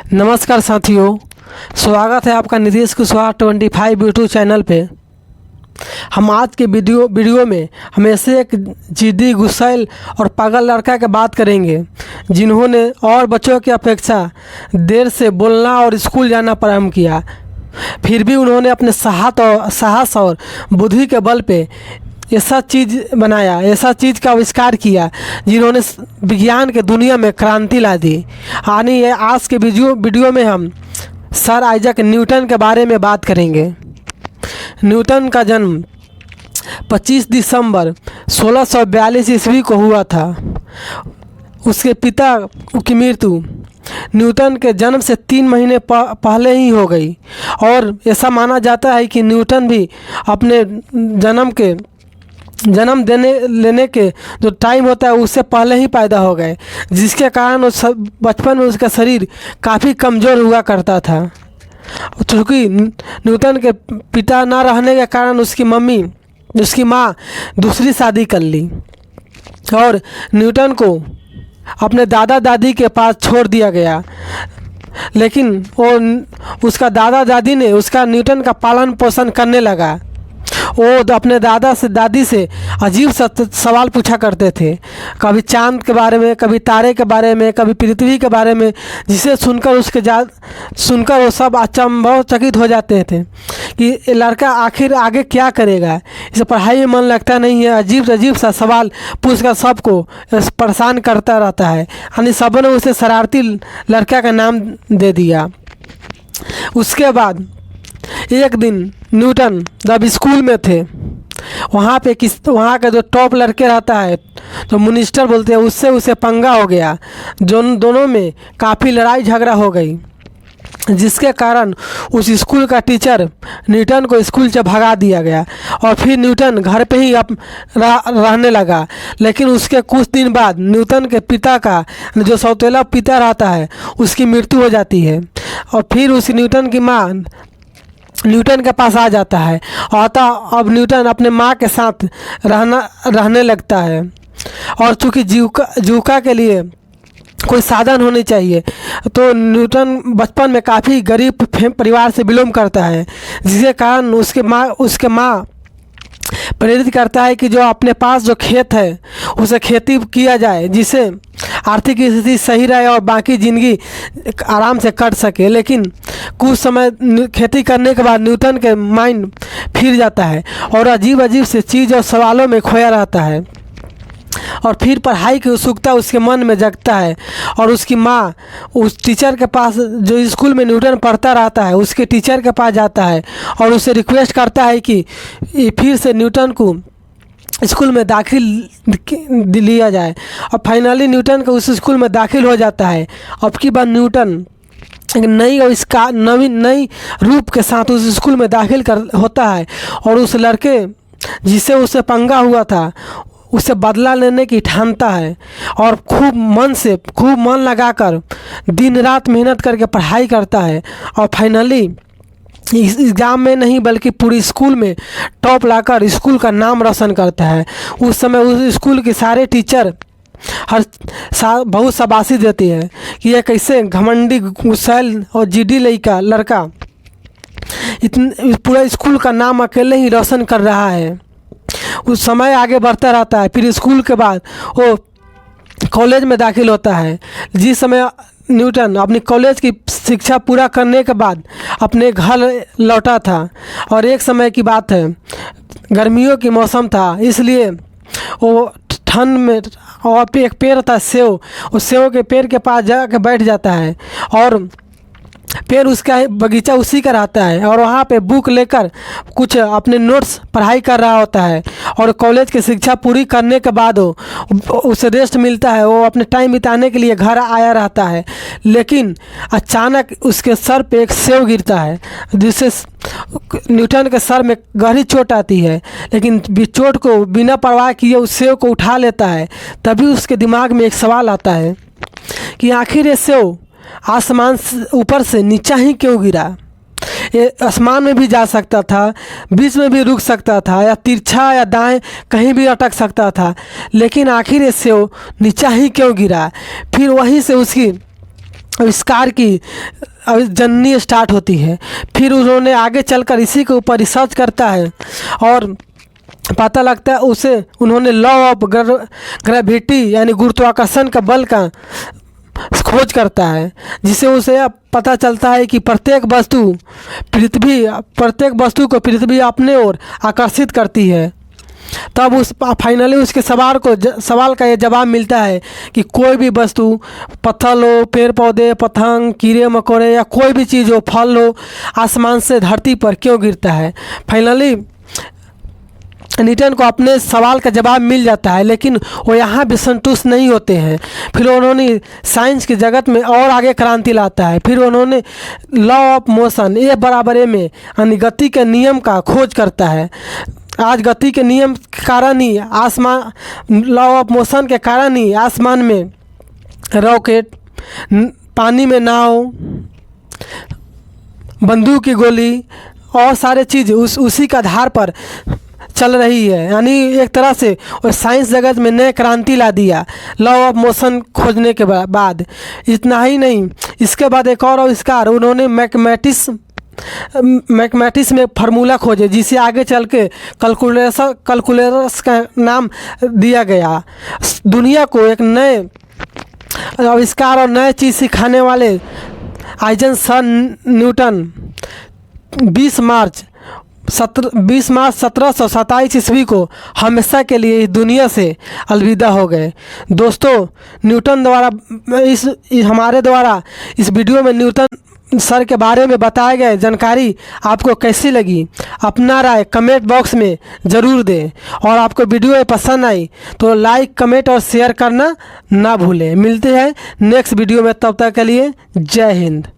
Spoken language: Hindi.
नमस्कार साथियों, स्वागत है आपका नीतीश कुशवाहा 25 यूट्यूब चैनल पे। हम आज के वीडियो में हम ऐसे एक जिद्दी, गुस्सैल और पागल लड़का की बात करेंगे जिन्होंने और बच्चों की अपेक्षा देर से बोलना और स्कूल जाना प्रारंभ किया। फिर भी उन्होंने अपने साहस और बुद्धि के बल पे ऐसा चीज़ बनाया, ऐसा चीज़ का आविष्कार किया जिन्होंने विज्ञान के दुनिया में क्रांति ला दी। यानी आज के वीडियो में हम सर आइजैक न्यूटन के बारे में बात करेंगे। न्यूटन का जन्म 25 दिसंबर 1642 ईस्वी को हुआ था। उसके पिता की मृत्यु न्यूटन के जन्म से 3 महीने पहले ही हो गई और ऐसा माना जाता है कि न्यूटन भी अपने जन्म लेने के जो टाइम होता है उससे पहले ही पैदा हो गए, जिसके कारण उस बचपन में उसका शरीर काफ़ी कमज़ोर हुआ करता था। क्योंकि न्यूटन के पिता ना रहने के कारण उसकी माँ दूसरी शादी कर ली और न्यूटन को अपने दादा दादी के पास छोड़ दिया गया। लेकिन उसका दादा दादी ने उसका न्यूटन का पालन पोषण करने लगा। वो अपने दादी से अजीब सवाल पूछा करते थे, कभी चांद के बारे में, कभी तारे के बारे में, कभी पृथ्वी के बारे में, जिसे सुनकर वो सब अचंभवचकित हो जाते थे कि लड़का आखिर आगे क्या करेगा, इसे पढ़ाई में मन लगता नहीं है। अजीब सा सवाल पूछकर सबको परेशान करता रहता है। यानी सबने उसे शरारती लड़का का नाम दे दिया। उसके बाद एक दिन न्यूटन जब स्कूल में थे, वहाँ के जो टॉप लड़के रहता है तो मिनिस्टर बोलते हैं, उससे उसे पंगा हो गया। दोनों में काफ़ी लड़ाई झगड़ा हो गई, जिसके कारण उस स्कूल का टीचर न्यूटन को स्कूल से भगा दिया गया और फिर न्यूटन घर पे ही रहने लगा। लेकिन उसके कुछ दिन बाद न्यूटन के पिता का जो सौतेला पिता रहता है उसकी मृत्यु हो जाती है और फिर उस न्यूटन की माँ न्यूटन के पास आ जाता है और अब न्यूटन अपने माँ के साथ रहने लगता है। और चूँकि जीविका के लिए कोई साधन होनी चाहिए तो न्यूटन बचपन में काफ़ी गरीब परिवार से बिलोंग करता है, जिसके कारण उसके माँ प्रेरित करता है कि जो अपने पास जो खेत है उसे खेती किया जाए, जिससे आर्थिक स्थिति सही रहे और बाकी ज़िंदगी आराम से कट सके। लेकिन कुछ समय खेती करने के बाद न्यूटन के माइंड फिर जाता है और अजीब से चीज़ और सवालों में खोया रहता है और फिर पढ़ाई की उत्सुकता उसके मन में जगता है और उसकी माँ उस टीचर के पास, जो स्कूल में न्यूटन पढ़ता रहता है, उसके टीचर के पास जाता है और उससे रिक्वेस्ट करता है कि फिर से न्यूटन को स्कूल में दाखिल लिया जाए। और फाइनली न्यूटन को उस स्कूल में दाखिल हो जाता है। अब की बार न्यूटन एक नई रूप के साथ उस स्कूल में दाखिल होता है और उस लड़के जिससे उसे पंगा हुआ था उसे बदला लेने की ठानता है और खूब मन लगाकर दिन रात मेहनत करके पढ़ाई करता है और फाइनली एग्ज़ाम में नहीं बल्कि पूरी स्कूल में टॉप लाकर स्कूल का नाम रोशन करता है। उस समय उस स्कूल के सारे टीचर बहुत शाबाशी देती है कि यह कैसे घमंडी, गुस्सैल और जिद्दी लड़का पूरा स्कूल का नाम अकेले ही रोशन कर रहा है। उस समय आगे बढ़ता रहता है। फिर स्कूल के बाद वो कॉलेज में दाखिल होता है। जिस समय न्यूटन अपनी कॉलेज की शिक्षा पूरा करने के बाद अपने घर लौटा था और एक समय की बात है, गर्मियों की मौसम था, इसलिए वो ठंड में और एक पेड़ था सेव, उस सेव के पेड़ के पास जाकर बैठ जाता है और फिर उसका बगीचा उसी का रहता है और वहाँ पे बुक लेकर कुछ अपने नोट्स पढ़ाई कर रहा होता है। और कॉलेज की शिक्षा पूरी करने के बाद उसे रेस्ट मिलता है, वो अपने टाइम बिताने के लिए घर आया रहता है। लेकिन अचानक उसके सर पे एक सेव गिरता है, जिससे न्यूटन के सर में गहरी चोट आती है। लेकिन चोट को बिना परवाह किए उस सेव को उठा लेता है। तभी उसके दिमाग में एक सवाल आता है कि आखिर ये सेव आसमान ऊपर से नीचा ही क्यों गिरा? ये आसमान में भी जा सकता था, बीच में भी रुक सकता था, या तिरछा या दाएं कहीं भी अटक सकता था, लेकिन आखिर ये सेव नीचा ही क्यों गिरा? फिर वहीं से उसकी आविष्कार की जननी स्टार्ट होती है। फिर उन्होंने आगे चलकर इसी के ऊपर रिसर्च करता है और पता लगता है उसे उन्होंने लॉ ऑफ ग्रेविटी यानी गुरुत्वाकर्षण का बल का खोज करता है, जिसे उसे अब पता चलता है कि प्रत्येक वस्तु को पृथ्वी अपने ओर आकर्षित करती है। तब फाइनली उसके सवाल का ये जवाब मिलता है कि कोई भी वस्तु, पत्थर हो, पेड़ पौधे, पतंग, कीड़े मकोड़े या कोई भी चीज़ हो, फल हो, आसमान से धरती पर क्यों गिरता है। फाइनली न्यूटन को अपने सवाल का जवाब मिल जाता है, लेकिन वो यहाँ भी संतुष्ट नहीं होते हैं। फिर उन्होंने साइंस की जगत में और आगे क्रांति लाता है। फिर उन्होंने लॉ ऑफ मोशन A=ma यानी गति के नियम का खोज करता है। आज गति के नियम के कारण ही लॉ ऑफ मोशन के कारण ही आसमान में रॉकेट, पानी में नाव, बंदूक की गोली और सारे चीज़ उसी के आधार पर चल रही है। यानी एक तरह से और साइंस जगत में नए क्रांति ला दिया लॉ ऑफ मोशन खोजने के बाद। इतना ही नहीं, इसके बाद एक और आविष्कार उन्होंने मैथमेटिक्स में फार्मूला खोजे, जिसे आगे चल के कैलकुलस का नाम दिया गया। दुनिया को एक नए आविष्कार और नए चीज़ सिखाने वाले आइजन सर न्यूटन 20 मार्च 1727 ईस्वी को हमेशा के लिए इस दुनिया से अलविदा हो गए। दोस्तों, न्यूटन द्वारा हमारे द्वारा इस वीडियो में न्यूटन सर के बारे में बताए गए जानकारी आपको कैसी लगी, अपना राय कमेंट बॉक्स में ज़रूर दें। और आपको वीडियो पसंद आई तो लाइक, कमेंट और शेयर करना ना भूलें। मिलते हैं नेक्स्ट वीडियो में, तब तक के लिए जय हिंद।